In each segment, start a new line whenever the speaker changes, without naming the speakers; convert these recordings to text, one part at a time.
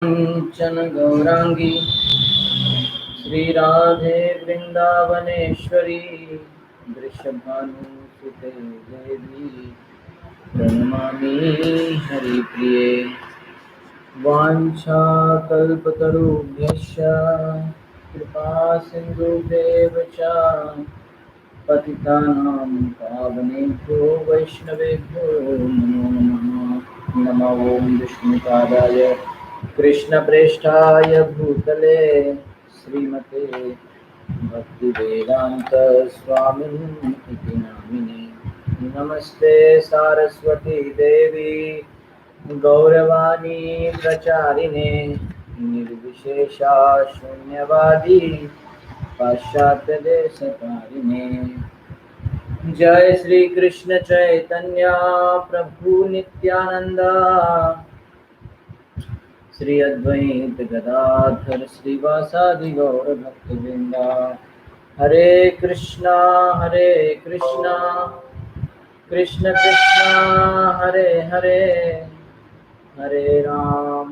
कांचन गौरांगी श्रीराधे वृंदावनेश्वरी वृषभानुसुते देवी प्रणमामि हरिप्रिये। वाञ्छाकल्पतरुभ्यश्च कृपा सिन्धुभ्येव च पतितानां पावनेभ्यो वैष्णवेभ्यो नमो नमः। नमो ॐ विष्णुपादाय कृष्णप्रेष्ठाय भूतले श्रीमते भक्तिवेदांत स्वामिन्ति नामिने। नमस्ते सारस्वती देवी गौरवाणी प्रचारिणे निर्विशेषा शून्यवादी पाश्चात्य देशकारिणे। जय श्री कृष्ण चैतन्य प्रभु नित्यानंद श्री अद्वैत गदाधर श्रीवासादि गौर भक्तवृंद। हरे कृष्णा कृष्ण कृष्ण हरे हरे, हरे राम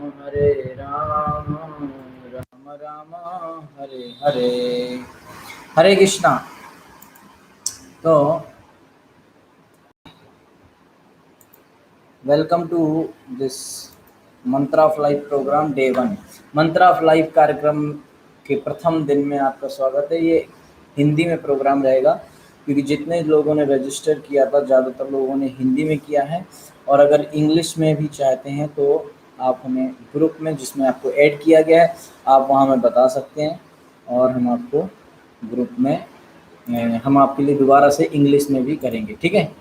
राम राम हरे हरे। हरे कृष्णा। तो वेलकम टू दिस मंत्र ऑफ लाइफ प्रोग्राम डे 1। मंत्र ऑफ लाइफ कार्यक्रम के प्रथम दिन में आपका स्वागत है। ये हिंदी में प्रोग्राम रहेगा क्योंकि जितने लोगों ने रजिस्टर किया था ज़्यादातर लोगों ने हिंदी में किया है, और अगर इंग्लिश में भी चाहते हैं तो आप हमें ग्रुप में जिसमें आपको ऐड किया गया है आप वहाँ में बता सकते हैं, और हम आपको ग्रुप में हम आपके लिए दोबारा से इंग्लिश में भी करेंगे। ठीक है।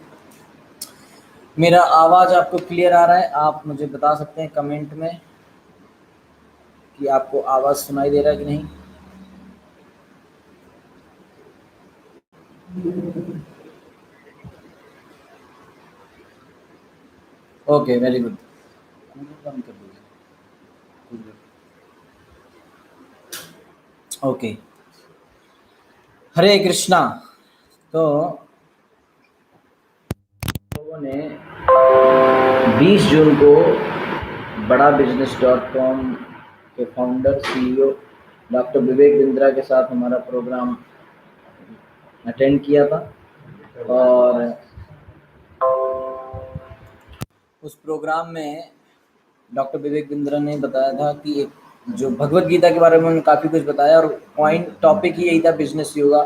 मेरा आवाज़ आपको क्लियर आ रहा है? आप मुझे बता सकते हैं कमेंट में कि आपको आवाज़ सुनाई दे रहा है कि नहीं। Okay, very good. बंद कर दीजिए। ओके, हरे कृष्णा। तो लोगों ने 20 जून को badabusiness.com के founder CEO doctor Vivek Bindra के साथ हमारा प्रोग्राम अटेंड किया था, और उस प्रोग्राम में डॉक्टर विवेक बिंद्रा ने बताया था कि एक जो भगवत गीता के बारे में उन्होंने काफ़ी कुछ बताया, और पॉइंट टॉपिक ही यही था बिजनेस योगा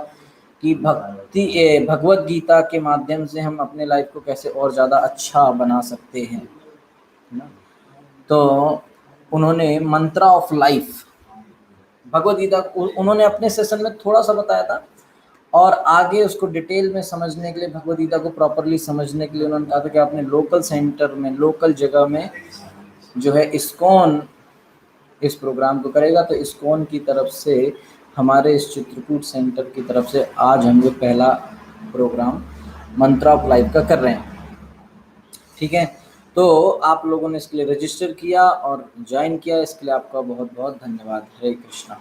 कि भगवत गीता के माध्यम से हम अपने लाइफ को कैसे और ज़्यादा अच्छा बना सकते हैं ना। तो उन्होंने मंत्रा ऑफ लाइफ भगवत गीता उन्होंने अपने सेशन में थोड़ा सा बताया था, और आगे उसको डिटेल में समझने के लिए, भगवत गीता को प्रॉपरली समझने के लिए उन्होंने कहा था कि अपने लोकल सेंटर में, लोकल जगह में जो है इस्कॉन इस प्रोग्राम को करेगा। तो इस्कॉन की तरफ से हमारे इस चित्रकूट सेंटर की तरफ से आज हम लोग पहला प्रोग्राम मंत्रा ऑफ लाइफ का कर रहे हैं। ठीक है। तो आप लोगों ने इसके लिए रजिस्टर किया और ज्वाइन किया, इसके लिए आपका बहुत बहुत धन्यवाद। हरे कृष्णा।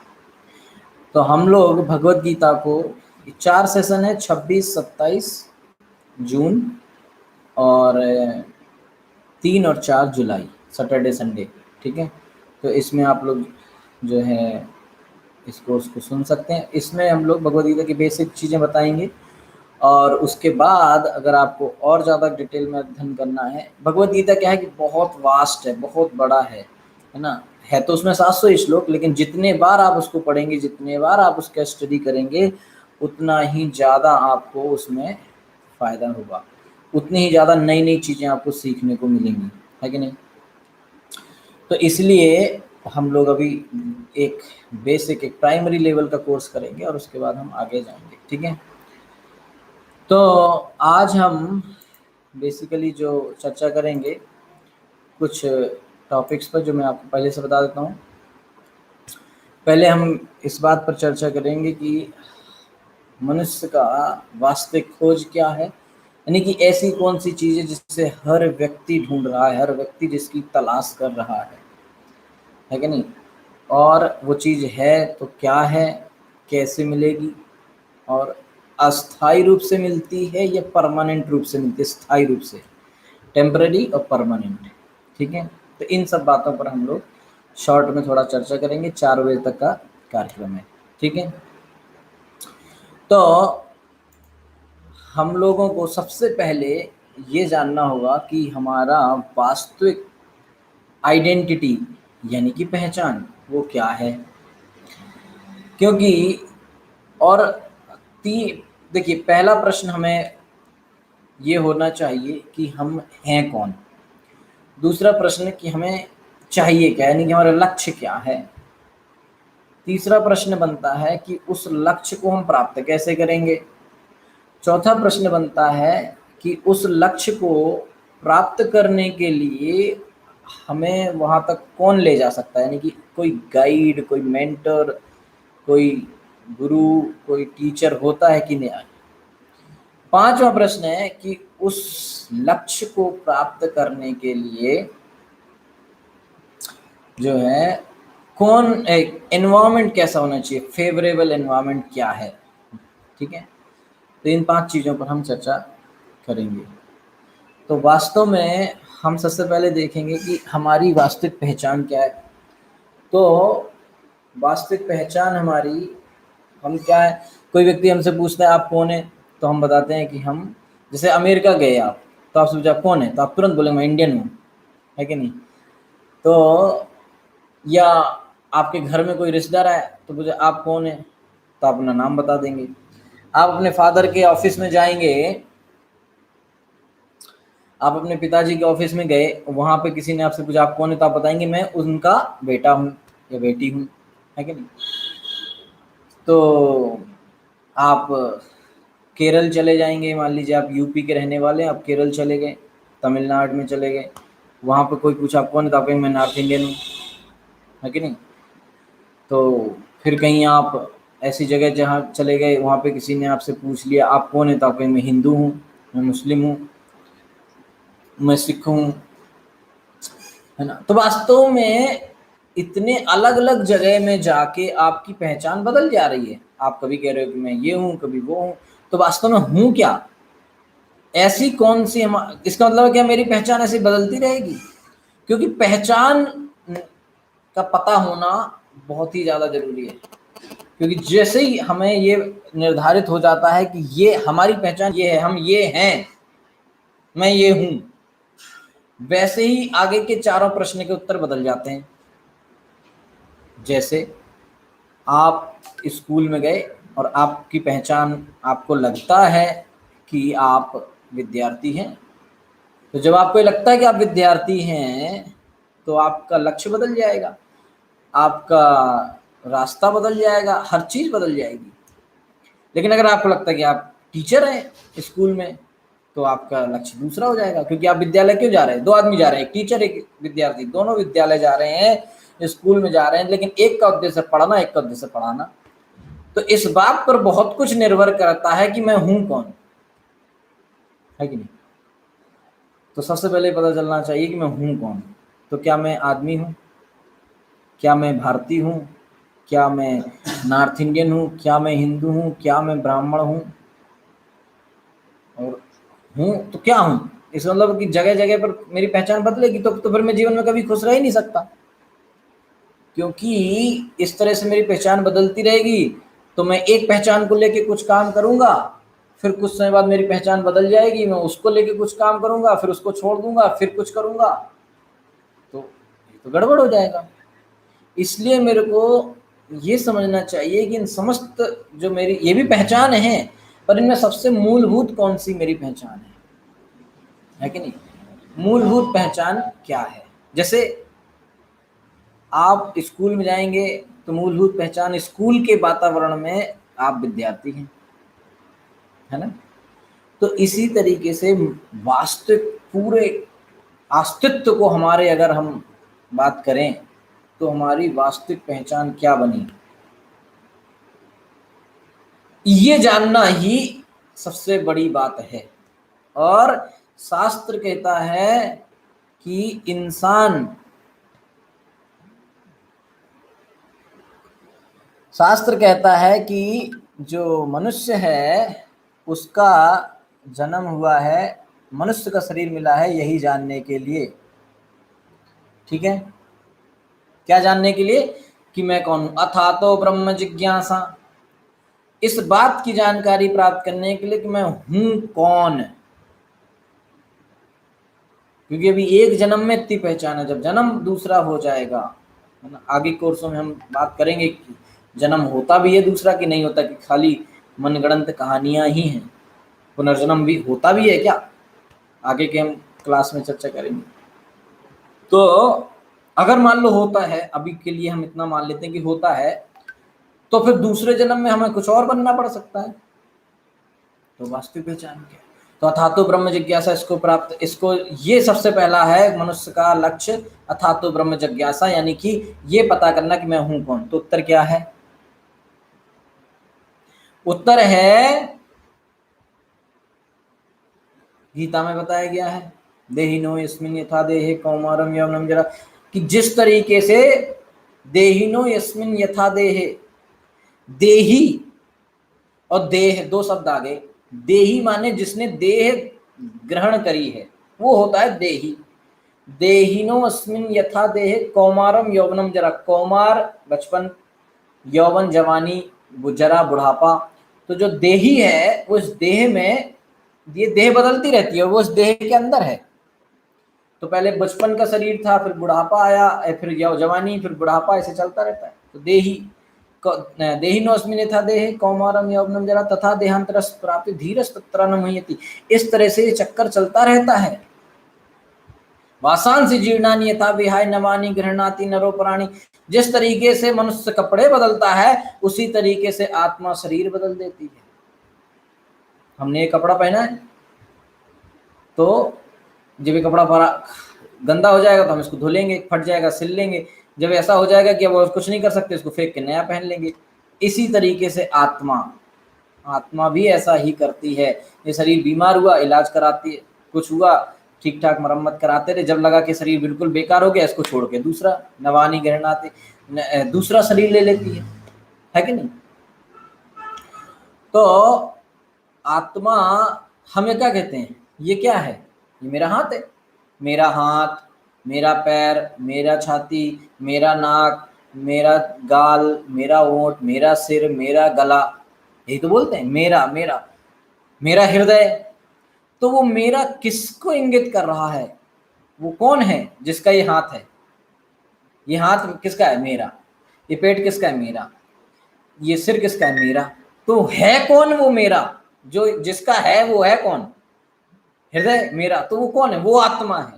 तो हम लोग भगवत गीता को 4 सेशन है, 26, 27 जून और 3 और 4 जुलाई, सैटरडे संडे। ठीक है। तो इसमें आप लोग जो है इस कोर्स को सुन सकते हैं। इसमें हम लोग भगवद गीता की बेसिक चीज़ें बताएंगे, और उसके बाद अगर आपको और ज़्यादा डिटेल में अध्ययन करना है, भगवद गीता क्या है कि बहुत वास्ट है, बहुत बड़ा है ना। है तो उसमें 700 श्लोक, लेकिन जितने बार आप उसको पढ़ेंगे, जितने बार आप उसका स्टडी करेंगे, उतना ही ज़्यादा आपको उसमें फ़ायदा होगा, उतनी ही ज़्यादा नई नई चीज़ें आपको सीखने को मिलेंगी, है कि नहीं। तो इसलिए हम लोग अभी एक बेसिक, एक प्राइमरी लेवल का कोर्स करेंगे और उसके बाद हम आगे जाएंगे। ठीक है। तो आज हम बेसिकली जो चर्चा करेंगे कुछ टॉपिक्स पर, जो मैं आपको पहले से बता देता हूँ। पहले हम इस बात पर चर्चा करेंगे कि मनुष्य का वास्तविक खोज क्या है, यानी कि ऐसी कौन सी चीज़ है जिससे हर व्यक्ति ढूंढ रहा है, हर व्यक्ति जिसकी तलाश कर रहा है कि नहीं। और वो चीज़ है तो क्या है, कैसे मिलेगी, और अस्थाई रूप से मिलती है या परमानेंट रूप से मिलती है। स्थायी रूप से, टेम्पररी और परमानेंट। ठीक है। तो इन सब बातों पर हम लोग शॉर्ट में थोड़ा चर्चा करेंगे। 4 बजे तक का कार्यक्रम है, ठीक है। तो हम लोगों को सबसे पहले ये जानना होगा कि हमारा वास्तविक आइडेंटिटी यानी कि पहचान वो क्या है। क्योंकि और देखिए, पहला प्रश्न हमें ये होना चाहिए कि हम हैं कौन। दूसरा प्रश्न कि हमें चाहिए क्या, यानी कि हमारा लक्ष्य क्या है। तीसरा प्रश्न बनता है कि उस लक्ष्य को हम प्राप्त कैसे करेंगे। चौथा प्रश्न बनता है कि उस लक्ष्य को प्राप्त करने के लिए हमें वहाँ तक कौन ले जा सकता है, यानी कि कोई गाइड, कोई मेंटर, कोई गुरु, कोई टीचर होता है कि नहीं। पांचवा प्रश्न है कि उस लक्ष्य को प्राप्त करने के लिए जो है कौन एक एनवायरनमेंट कैसा होना चाहिए, फेवरेबल एनवायरनमेंट क्या है, ठीक है। तो इन 5 चीज़ों पर हम चर्चा करेंगे। तो वास्तव में हम सबसे पहले देखेंगे कि हमारी वास्तविक पहचान क्या है। तो वास्तविक पहचान हमारी, हम क्या है, कोई व्यक्ति हमसे पूछता है आप कौन है, तो हम बताते हैं कि हम, जैसे अमेरिका गए आप, तो आपसे पूछा आप कौन है, तो आप तुरंत बोलेंगे मैं इंडियन हूँ, है कि नहीं। तो या आपके घर में कोई रिश्तेदार आया तो पूछे आप कौन है, तो आप अपना नाम बता देंगे। आप अपने फादर के ऑफिस में जाएंगे, आप अपने पिताजी के ऑफिस में गए, वहां पे किसी ने आपसे पूछा आप कौन है, तो आप बताएंगे मैं उनका बेटा हूँ या बेटी हूँ, है कि नहीं। तो आप केरल चले जाएंगे, मान लीजिए आप यूपी के रहने वाले हैं, आप केरल चले गए, तमिलनाडु में चले गए, वहाँ पे कोई पूछा आप कौन है, तो आप कहेंगे मैं नॉर्थ इंडियन हूँ, है कि नहीं। तो फिर कहीं आप ऐसी जगह जहाँ चले गए, वहाँ पे किसी ने आपसे पूछ लिया आप कौन है, तो आप कहेंगे मैं हिंदू हूँ, मैं मुस्लिम हूँ, मैं सिख हूँ, है ना। तो वास्तव में इतने अलग अलग जगह में जाके आपकी पहचान बदल जा रही है। आप कभी कह रहे हो कि मैं ये हूँ, कभी वो हूँ, तो वास्तव में हूँ क्या, ऐसी कौन सी हम, इसका मतलब है क्या मेरी पहचान ऐसी बदलती रहेगी। क्योंकि पहचान का पता होना बहुत ही ज़्यादा जरूरी है। क्योंकि जैसे ही हमें ये निर्धारित हो जाता है कि ये हमारी पहचान ये है, हम ये हैं, मैं ये हूँ, वैसे ही आगे के चारों प्रश्न के उत्तर बदल जाते हैं। जैसे आप स्कूल में गए और आपकी पहचान, आपको लगता है कि आप विद्यार्थी हैं, तो जब आपको लगता है कि आप विद्यार्थी हैं तो आपका लक्ष्य बदल जाएगा, आपका रास्ता बदल जाएगा, हर चीज़ बदल जाएगी। लेकिन अगर आपको लगता है कि आप टीचर हैं स्कूल में, तो आपका लक्ष्य दूसरा हो जाएगा। क्योंकि आप विद्यालय क्यों जा रहे हैं, 2 आदमी जा रहे हैं, एक टीचर एक विद्यार्थी, दोनों विद्यालय जा रहे हैं, स्कूल में जा रहे हैं, लेकिन एक का उद्देश्य पढ़ना, एक का उद्देश्य पढ़ाना। तो इस बात पर बहुत कुछ निर्भर करता है कि मैं हूं कौन, है कि नहीं। तो सबसे पहले पता चलना चाहिए कि मैं हूं कौन। तो क्या मैं आदमी हूं, क्या मैं भारतीय हूं, क्या मैं नॉर्थ इंडियन हूं, क्या मैं हिंदू हूं, क्या मैं ब्राह्मण हूं, और हूँ तो क्या हूँ। इस मतलब कि जगह जगह पर मेरी पहचान बदलेगी, तो फिर मैं जीवन में कभी खुश रह ही नहीं सकता। क्योंकि इस तरह से मेरी पहचान बदलती रहेगी, तो मैं एक पहचान को लेके कुछ काम करूंगा, फिर कुछ समय बाद मेरी पहचान बदल जाएगी, मैं उसको लेके कुछ काम करूंगा, फिर उसको छोड़ दूंगा, फिर कुछ करूंगा, तो ये तो गड़बड़ हो जाएगा। इसलिए मेरे को ये समझना चाहिए कि इन समस्त जो मेरी ये भी पहचान है, पर इनमें सबसे मूलभूत कौन सी मेरी पहचान है कि नहीं। मूलभूत पहचान क्या है। जैसे आप स्कूल में जाएंगे तो मूलभूत पहचान स्कूल के वातावरण में आप विद्यार्थी हैं, है ना। तो इसी तरीके से वास्तविक पूरे अस्तित्व को हमारे अगर हम बात करें तो हमारी वास्तविक पहचान क्या बनी, ये जानना ही सबसे बड़ी बात है। और शास्त्र कहता है कि इंसान, शास्त्र कहता है कि जो मनुष्य है उसका जन्म हुआ है, मनुष्य का शरीर मिला है यही जानने के लिए, ठीक है। क्या जानने के लिए कि मैं कौन हूं। अथा तो ब्रह्म जिज्ञासा, इस बात की जानकारी प्राप्त करने के लिए कि मैं हूं कौन। क्योंकि अभी एक जन्म में इतनी पहचान है, जब जन्म दूसरा हो जाएगा, है ना, आगे कोर्सों में हम बात करेंगे कि जन्म होता भी है दूसरा कि नहीं होता, कि खाली मनगढ़ंत कहानियां ही हैं, पुनर्जन्म भी होता भी है क्या, आगे के हम क्लास में चर्चा करेंगे। तो अगर मान लो होता है, अभी के लिए हम इतना मान लेते हैं कि होता है, तो फिर दूसरे जन्म में हमें कुछ और बनना पड़ सकता है। तो वास्तविक पहचान क्या है? तो अथातो ब्रह्म जिज्ञासा, इसको प्राप्त, इसको ये सबसे पहला है मनुष्य का लक्ष्य, अथातो ब्रह्म जिज्ञासा, यानी कि ये पता करना कि मैं हूं कौन। तो उत्तर क्या है? उत्तर है गीता में बताया गया है, देहिनो यस्मिन् यथा देहे कौमारम यौवनम जरा, कि जिस तरीके से देहिनो यस्मिन् यथा देहे, देही और देह दो शब्द आ गए। देही माने जिसने देह ग्रहण करी है, वो होता है देही। देहिनो अस्मिन यथा देह कौमारम यौवनम जरा, कौमार बचपन, यौवन जवानी, जरा बुढ़ापा। तो जो देही है वो इस देह में, ये देह बदलती रहती है, वो इस देह के अंदर है। तो पहले बचपन का शरीर था, फिर बुढ़ापा आया, फिर जवानी, फिर बुढ़ापा, ऐसे चलता रहता है। तो देही देहिनो अस्मिन् यथा देहे कौमारम यौवनम जरा तथा देहांतरस् प्राप्ति धीरस् तत्र न मुह्यति, इस तरह से ये चक्कर चलता रहता है। वासांसि जीर्णानि यथा विहाय नवानि गृह्णाति नरो प्राणी, जिस तरीके से मनुष्य कपड़े बदलता है उसी तरीके से आत्मा शरीर बदल देती है। हमने ये कपड़ा पहना है, तो जब ये कपड़ा बड़ा गंदा हो जाएगा तो हम इसको धो लेंगे, फट जाएगा सिल लेंगे, जब ऐसा हो जाएगा कि अब और कुछ नहीं कर सकते, इसको फेंक के नया पहन लेंगे। इसी तरीके से आत्मा भी ऐसा ही करती है। ये शरीर बीमार हुआ, इलाज कराती है, कुछ हुआ ठीक ठाक मरम्मत कराते रहे, जब लगा कि शरीर बिल्कुल बेकार हो गया, इसको छोड़ के दूसरा नवानी गहनाते दूसरा शरीर ले लेती है कि नहीं। तो आत्मा हमें क्या कहते हैं, ये क्या है, ये मेरा हाथ है, मेरा हाथ, मेरा पैर, मेरा छाती, मेरा नाक, मेरा गाल, मेरा ओंठ, मेरा सिर, मेरा गला, यही तो बोलते हैं मेरा मेरा। मेरा हृदय, तो वो मेरा किसको इंगित कर रहा है, वो कौन है जिसका ये हाथ है, ये हाथ किसका है, मेरा। ये पेट किसका है, मेरा। ये सिर किसका है, मेरा। तो है कौन वो मेरा, जो जिसका है वो है कौन, हृदय मेरा। तो वो कौन है, वो आत्मा है।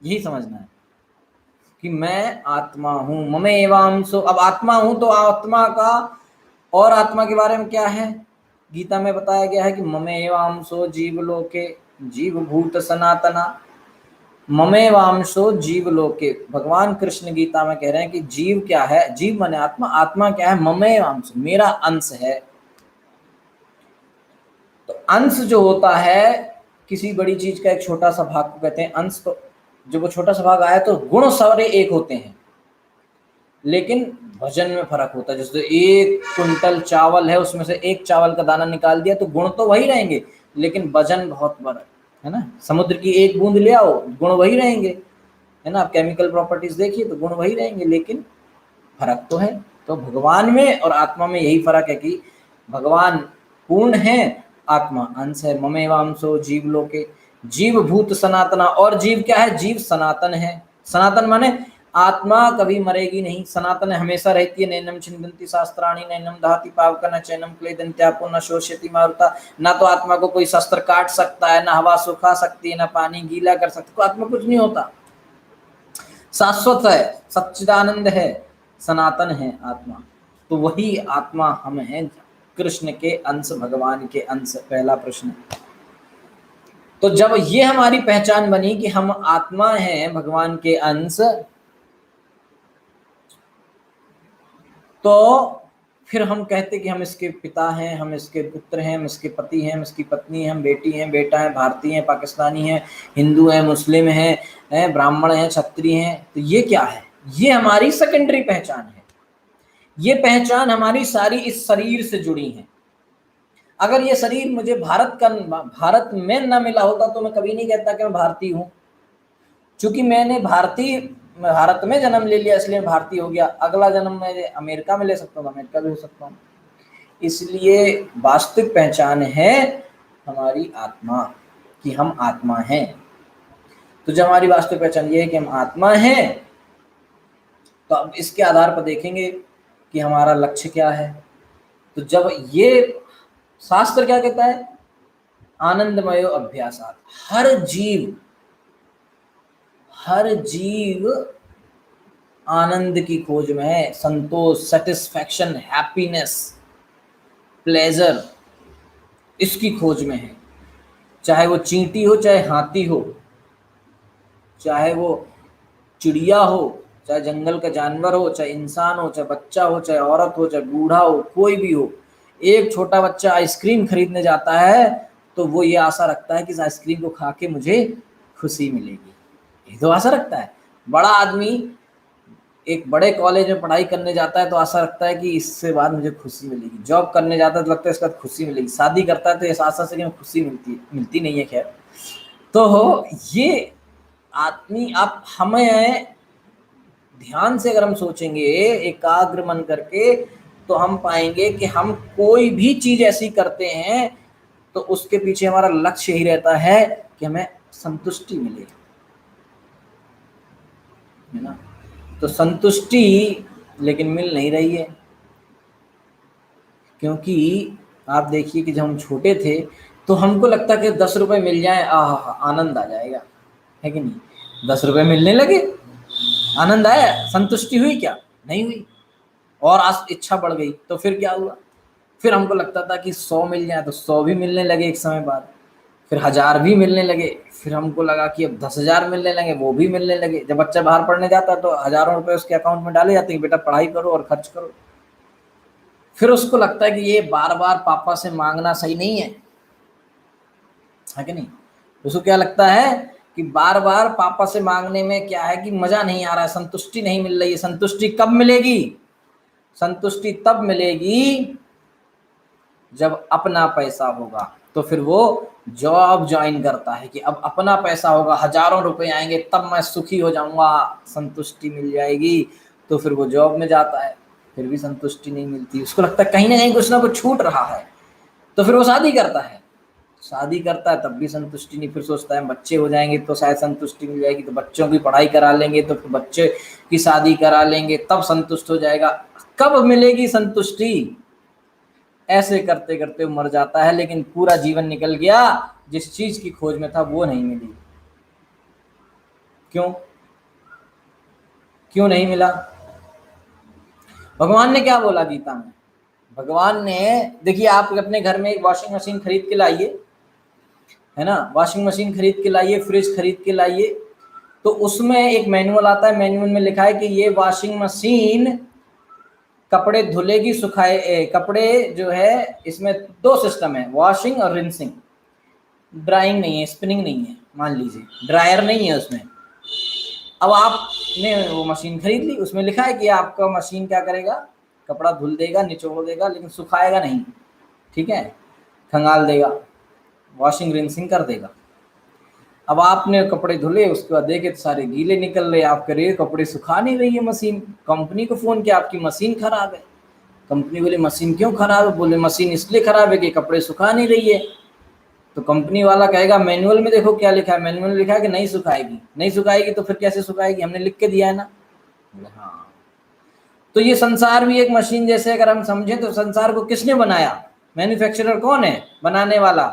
यही समझना है कि मैं आत्मा हूं, ममे एवांशो। अब आत्मा हूं तो आत्मा का, और आत्मा के बारे में क्या है, गीता में बताया गया है कि ममे एवांशो जीवलोके जीवभूत सनातना। ममे वांशो जीवलोके, भगवान कृष्ण गीता में कह रहे हैं कि जीव क्या है, जीव माने आत्मा, आत्मा क्या है, ममे वांशो, मेरा अंश है। तो अंश जो होता है किसी बड़ी चीज का, एक छोटा सा भाग को कहते हैं अंश। तो जब वो छोटा सा भाग आया तो गुण सारे एक होते हैं, लेकिन वजन में फर्क होता है। जैसे 1 कुंटल चावल है, उसमें से एक चावल का दाना निकाल दिया तो गुण तो वही रहेंगे, लेकिन वजन बहुत बड़ा है ना। समुद्र की एक बूंद ले आओ, गुण वही रहेंगे, है ना। आप केमिकल प्रॉपर्टीज देखिए तो गुण वही रहेंगे, लेकिन फर्क तो है। तो भगवान में और आत्मा में यही फर्क है कि भगवान पूर्ण है, आत्मा अंश है। ममेवांशो जीवलोके जीवभूत सनातना, और जीव क्या है, जीव सनातन है। सनातन माने आत्मा कभी मरेगी नहीं, सनातन हमेशा रहती है। नैनम छिन्दन्ति शास्त्राणि नैनम दहति पावकः न चैनम क्लेदन्त्यापो न शोष्यति मारुता। ना तो आत्मा को कोई शस्त्र काट सकता है, ना हवा सुखा सकती है, ना पानी गीला कर सकती है, आत्मा कुछ नहीं होता, शाश्वत है, सच्चिदानंद है, सनातन है आत्मा। तो वही आत्मा हम हैं, कृष्ण के अंश, भगवान के अंश। पहला प्रश्न। तो जब ये हमारी पहचान बनी कि हम आत्मा हैं, भगवान के अंश, तो फिर हम कहते कि हम इसके पिता हैं, हम इसके पुत्र हैं, हम इसके पति हैं, हम इसकी पत्नी हैं, हम बेटी हैं, बेटा है, भारतीय हैं, पाकिस्तानी हैं, हिंदू हैं, मुस्लिम हैं, ब्राह्मण हैं, क्षत्रिय हैं। तो ये क्या है, ये हमारी सेकेंडरी पहचान है। ये पहचान हमारी सारी इस शरीर से जुड़ी है। अगर ये शरीर मुझे भारत में न मिला होता तो मैं कभी नहीं कहता कि मैं भारतीय हूं। क्योंकि मैंने भारतीय मैं भारत में जन्म ले लिया इसलिए भारतीय हो गया, अगला जन्म मैं अमेरिका में ले सकता हूँ, अमेरिका भी हो सकता हूँ। इसलिए वास्तविक पहचान है हमारी आत्मा, कि हम आत्मा हैं। तो जब हमारी वास्तविक पहचान ये है कि हम आत्मा हैं, तो अब इसके आधार पर देखेंगे कि हमारा लक्ष्य क्या है। तो जब ये शास्त्र क्या कहता है, आनंदमयो अभ्यासात, हर जीव आनंद की खोज में है, संतोष, सेटिस्फैक्शन, हैप्पीनेस, प्लेजर, इसकी खोज में है। चाहे वो चींटी हो, चाहे हाथी हो, चाहे वो चिड़िया हो, चाहे जंगल का जानवर हो, चाहे इंसान हो, चाहे बच्चा हो, चाहे औरत हो, चाहे बूढ़ा हो, कोई भी हो। एक छोटा बच्चा आइसक्रीम खरीदने जाता है तो वो ये आशा रखता है कि इस आइसक्रीम को खा के मुझे खुशी मिलेगी, ये तो आशा रखता है। बड़ा आदमी एक बड़े कॉलेज में पढ़ाई करने जाता है तो आशा रखता है कि इससे बाद मुझे खुशी मिलेगी। जॉब करने जाता है तो लगता है इसके बाद खुशी मिलेगी। शादी करता है तो इस आशा से कि खुशी मिलती नहीं है। खैर, तो ये आदमी, आप हमें ध्यान से अगर हम सोचेंगे एकाग्र मन करके, तो हम पाएंगे कि हम कोई भी चीज ऐसी करते हैं तो उसके पीछे हमारा लक्ष्य ही रहता है कि हमें संतुष्टि मिले, है ना। तो संतुष्टि लेकिन मिल नहीं रही है, क्योंकि आप देखिए कि जब हम छोटे थे तो हमको लगता कि 10 रुपए मिल जाए, आनंद आ जाएगा, है कि नहीं। 10 रुपए मिलने लगे, आनंद आया, संतुष्टि हुई क्या? नहीं हुई। और आज इच्छा बढ़ गई तो फिर क्या हुआ, फिर हमको लगता था कि 100 मिल जाए, तो 100 भी मिलने लगे एक समय बाद, फिर 1000 भी मिलने लगे, फिर हमको लगा कि अब 10,000 मिलने लगे, वो भी मिलने लगे। जब बच्चा बाहर पढ़ने जाता है तो हजारों रुपए उसके अकाउंट में डाले जाते हैं, बेटा पढ़ाई करो और खर्च करो। फिर उसको लगता है कि ये बार बार पापा से मांगना सही नहीं है कि नहीं। उसको क्या लगता है कि बार बार पापा से मांगने में क्या है कि मजा नहीं आ रहा है, संतुष्टि नहीं मिल रही है। संतुष्टि कब मिलेगी? संतुष्टि तब मिलेगी जब अपना पैसा होगा। तो फिर वो जॉब ज्वाइन करता है कि अब अपना पैसा होगा, हजारों रुपए आएंगे, तब मैं सुखी हो जाऊंगा, संतुष्टि मिल जाएगी। तो फिर वो जॉब में जाता है, फिर भी संतुष्टि नहीं मिलती, उसको लगता है कहीं ना कहीं कुछ ना कुछ छूट रहा है। तो फिर वो शादी करता है, शादी करता है तब भी संतुष्टि नहीं। फिर सोचता है बच्चे हो जाएंगे तो शायद संतुष्टि मिल जाएगी, तो बच्चों की पढ़ाई करा लेंगे, तो फिर बच्चे की शादी करा लेंगे, तब संतुष्ट हो जाएगा। कब मिलेगी संतुष्टि? ऐसे करते करते वो मर जाता है, लेकिन पूरा जीवन निकल गया, जिस चीज की खोज में था वो नहीं मिली। क्यों? क्यों नहीं मिला? भगवान ने क्या बोला गीता में? भगवान ने, देखिए आप अपने घर में एक वॉशिंग मशीन खरीद के लाइए, है ना, वॉशिंग मशीन खरीद के लाइए, फ्रिज खरीद के लाइए, तो उसमें एक मैनुअल आता है। मैनुअल में लिखा है कि ये वॉशिंग मशीन कपड़े धुलेगी, सुखाए, कपड़े जो है इसमें 2 सिस्टम है, वॉशिंग और रिंसिंग। ड्राइंग नहीं है, स्पिनिंग नहीं है, मान लीजिए ड्रायर नहीं है उसमें। अब आपने वो मशीन खरीद ली, उसमें लिखा है कि आपका मशीन क्या करेगा, कपड़ा धुल देगा, निचोड़ देगा, लेकिन सुखाएगा नहीं, ठीक है, खंगाल देगा, वॉशिंग रिंसिंग कर देगा। अब आपने कपड़े धुले, उसके बाद देखे तो सारे गीले निकल रहे, आप कह रहे हो कपड़े सुखा नहीं रही है मशीन। कंपनी को फोन किया, आपकी मशीन खराब है। कंपनी बोले मशीन क्यों खराब है? बोले मशीन इसलिए खराब है कि कपड़े सुखा नहीं रही है। तो कंपनी वाला कहेगा मैनुअल में देखो क्या लिखा है। मैनुअल में लिखा है कि नहीं सुखाएगी। नहीं सुखाएगी तो फिर कैसे सुखाएगी? हमने लिख के दिया है ना। हाँ, तो ये संसार भी एक मशीन जैसे अगर हम समझें तो संसार को किसने बनाया? मैन्युफैक्चरर कौन है? बनाने वाला।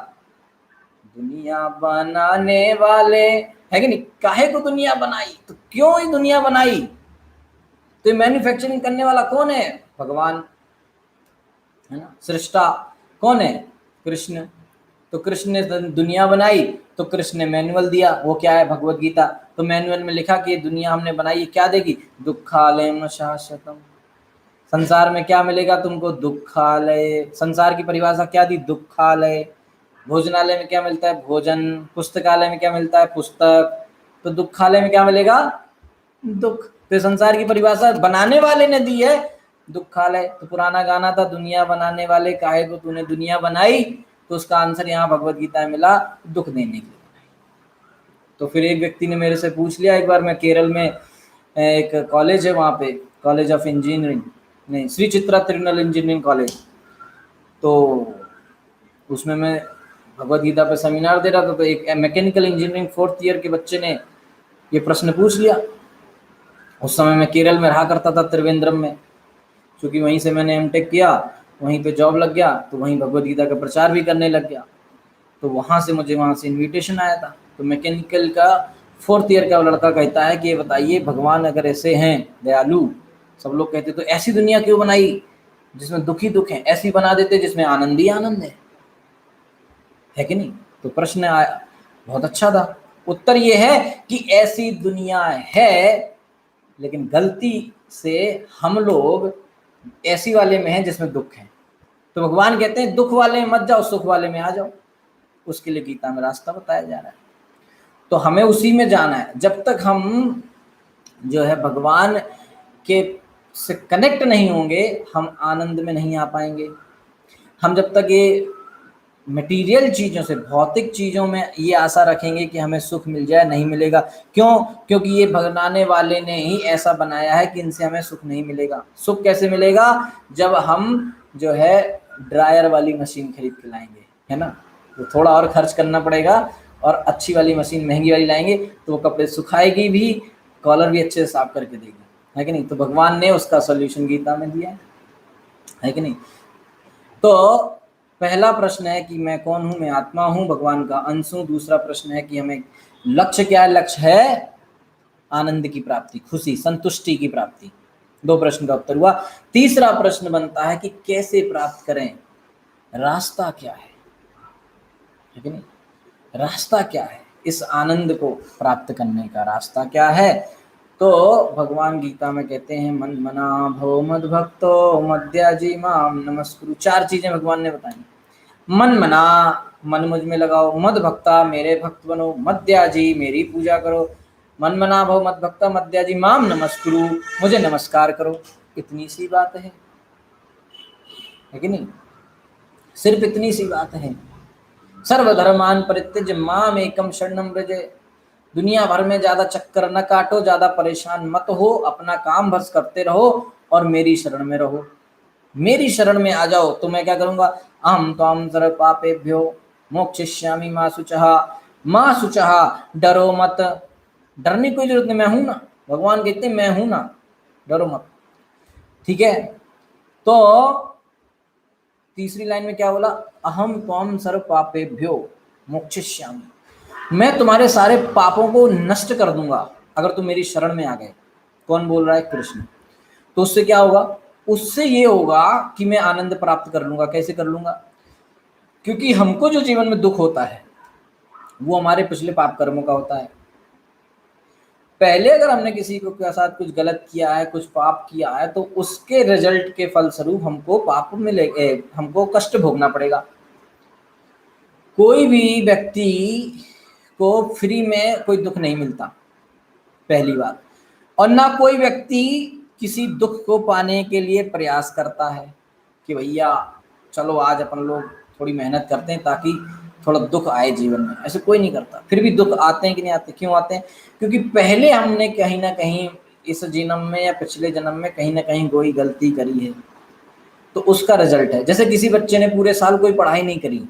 दुनिया बनाने वाले, है कि नहीं? काहे को दुनिया बनाई? तो क्यों ही दुनिया बनाई? तो मैन्युफैक्चरिंग करने वाला कौन है? भगवान, है ना। सृष्टा कौन है? कृष्ण। तो कृष्ण ने दुनिया बनाई, तो कृष्ण ने मैनुअल दिया, वो क्या है? भगवत गीता। तो मैनुअल में लिखा कि दुनिया हमने बनाई, क्या देगी? दुखालयम शाश्वतम। संसार में क्या मिलेगा तुमको? दुखालय। संसार की परिभाषा क्या दी? दुखालय। भोजनालय में क्या मिलता है? भोजन। पुस्तकालय में क्या मिलता है? पुस्तक। तो दुखालय में क्या मिलेगा? दुख। तो संसार की परिभाषा बनाने वाले ने दी है, दुखालय। तो पुराना गाना था, दुनिया बनाने वाले काहे को तूने दुनिया बनाई। तो उसका आंसर यहाँ भगवत गीता में मिला, दुख देने के लिए बनाई। तो फिर एक व्यक्ति ने मेरे से पूछ लिया, एक बार मैं केरल में एक कॉलेज है वहाँ पे, कॉलेज ऑफ इंजीनियरिंग, नहीं श्री चित्रा तिरुनल इंजीनियरिंग कॉलेज, तो उसमें मैं भगवत गीता पे सेमिनार दे रहा था। तो एक मैकेनिकल इंजीनियरिंग 4th ईयर के बच्चे ने ये प्रश्न पूछ लिया। उस समय मैं केरल में रहा करता था, त्रिवेंद्रम में, क्योंकि वहीं से मैंने एमटेक किया, वहीं पे जॉब लग गया, तो वहीं भगवत गीता का प्रचार भी करने लग गया। तो वहाँ से मुझे वहाँ से इनविटेशन आया था। तो मैकेनिकल का 4th ईयर का लड़का कहता है कि ये बताइए, भगवान अगर ऐसे हैं दयालु, सब लोग कहते तो ऐसी दुनिया क्यों बनाई जिसमें दुख ही दुख है, ऐसी बना देते जिसमें आनंद ही आनंद है कि नहीं। तो प्रश्न आया, बहुत अच्छा था। उत्तर ये है कि ऐसी दुनिया है, लेकिन गलती से हम लोग ऐसी वाले में हैं जिसमें दुख है। तो भगवान कहते हैं दुख वाले में मत जाओ, सुख वाले में आ जाओ। उसके लिए गीता में रास्ता बताया जा रहा है। तो हमें उसी में जाना है। जब तक हम जो है भगवान के से कनेक्ट नहीं होंगे, हम आनंद में नहीं आ पाएंगे। हम जब तक ये मटेरियल चीज़ों से, भौतिक चीज़ों में ये आशा रखेंगे कि हमें सुख मिल जाए, नहीं मिलेगा। क्यों? क्योंकि ये बनाने वाले ने ही ऐसा बनाया है कि इनसे हमें सुख नहीं मिलेगा। सुख कैसे मिलेगा? जब हम जो है ड्रायर वाली मशीन खरीद के लाएंगे, है ना, तो थोड़ा और खर्च करना पड़ेगा, और अच्छी वाली मशीन महंगी वाली लाएंगे तो वो कपड़े सुखाएगी भी, कॉलर भी अच्छे से साफ करके देगी, है कि नहीं। तो भगवान ने उसका सॉल्यूशन गीता में दिया है कि नहीं। तो पहला प्रश्न है कि मैं कौन हूं? मैं आत्मा हूं, भगवान का अंश हूं। दूसरा प्रश्न है कि हमें लक्ष्य क्या है? लक्ष्य है आनंद की प्राप्ति, खुशी, संतुष्टि की प्राप्ति। 2 प्रश्न का उत्तर हुआ। तीसरा प्रश्न बनता है कि कैसे प्राप्त करें, रास्ता क्या है कि नहीं। रास्ता क्या है इस आनंद को प्राप्त करने का? रास्ता क्या है? तो भगवान गीता में कहते हैं मन मना भव मद भक्तो मद्याजी माम नमस्कुरु। 4 चीजें भगवान ने बताई। मन मना, मन मुझ में लगाओ। मद भक्ता, मेरे भक्त बनो। मद्याजी, मेरी पूजा करो। मन मना भव मद भक्ता मद्याजी माम नमस्कुरु, मुझे नमस्कार करो। इतनी सी बात है कि नहीं? सिर्फ इतनी सी बात है। सर्वधर्मान परित्यज्य माम एकम शरणम व्रज। दुनिया भर में ज्यादा चक्कर न काटो, ज्यादा परेशान मत हो, अपना काम बस करते रहो और मेरी शरण में रहो। मेरी शरण में आ जाओ तो मैं क्या करूंगा? अहम त्वाम सर्व पापेभ्यो मोक्षयिष्यामि मा शुचः। माँ शुचः, डरो मत। डरने की कोई जरूरत नहीं, मैं हूं ना। भगवान कहते हैं मैं हूं ना, डरो मत। ठीक है। तो तीसरी लाइन में क्या बोला? अहम त्वाम सर्व पापेभ्यो मोक्षयिष्यामि। मैं तुम्हारे सारे पापों को नष्ट कर दूंगा अगर तुम मेरी शरण में आ गए। कौन बोल रहा है? कृष्ण। तो उससे क्या होगा? उससे ये होगा कि मैं आनंद प्राप्त कर लूंगा। कैसे कर लूंगा? क्योंकि हमको जो जीवन में दुख होता है वो हमारे पिछले पाप कर्मों का होता है। पहले अगर हमने किसी को के साथ कुछ गलत किया है, कुछ पाप किया है, तो उसके रिजल्ट के फलस्वरूप हमको पाप मिलेगा, हमको कष्ट भोगना पड़ेगा। कोई भी व्यक्ति को फ्री में कोई दुख नहीं मिलता, पहली बात। और ना कोई व्यक्ति किसी दुख को पाने के लिए प्रयास करता है कि भैया चलो आज अपन लोग थोड़ी मेहनत करते हैं ताकि थोड़ा दुख आए जीवन में। ऐसे कोई नहीं करता। फिर भी दुख आते हैं कि नहीं आते? क्यों आते हैं? क्योंकि पहले हमने कहीं ना कहीं इस जन्म में या पिछले जन्म में कहीं ना कहीं कोई गलती करी है, तो उसका रिजल्ट है। जैसे किसी बच्चे ने पूरे साल कोई पढ़ाई नहीं करी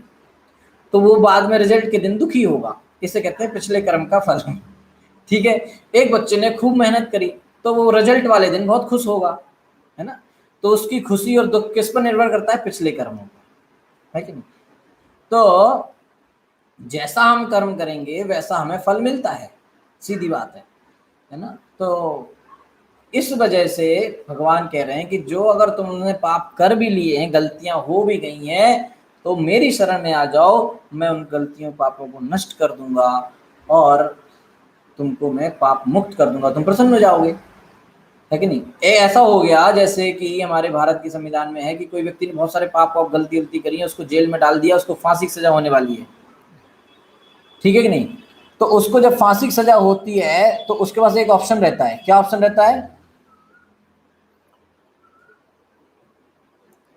तो वो बाद में रिजल्ट के दिन दुखी होगा। इसे कहते हैं पिछले कर्म का फल। ठीक है। एक बच्चे ने खूब मेहनत करी तो वो रिजल्ट वाले दिन बहुत खुश होगा, है ना। तो उसकी खुशी और दुख किस पर निर्भर करता है? पिछले कर्मों पर, है कि नहीं। तो जैसा हम कर्म करेंगे वैसा हमें फल मिलता है, सीधी बात है ना। तो इस वजह से भगवान कह रहे हैं कि जो अगर तुमने पाप कर भी लिए हैं, गलतियां हो भी गई हैं, तो मेरी शरण में आ जाओ, मैं उन गलतियों पापों को नष्ट कर दूंगा और तुमको मैं पाप मुक्त कर दूंगा, तुम प्रसन्न हो जाओगे, है कि नहीं। ऐसा हो गया जैसे कि हमारे भारत के संविधान में है कि कोई व्यक्ति ने बहुत सारे पाप और गलती करी है, उसको जेल में डाल दिया, उसको फांसी की सजा होने वाली है, ठीक है कि नहीं। तो उसको जब फांसी की सजा होती है तो उसके पास एक ऑप्शन रहता है। क्या ऑप्शन रहता है?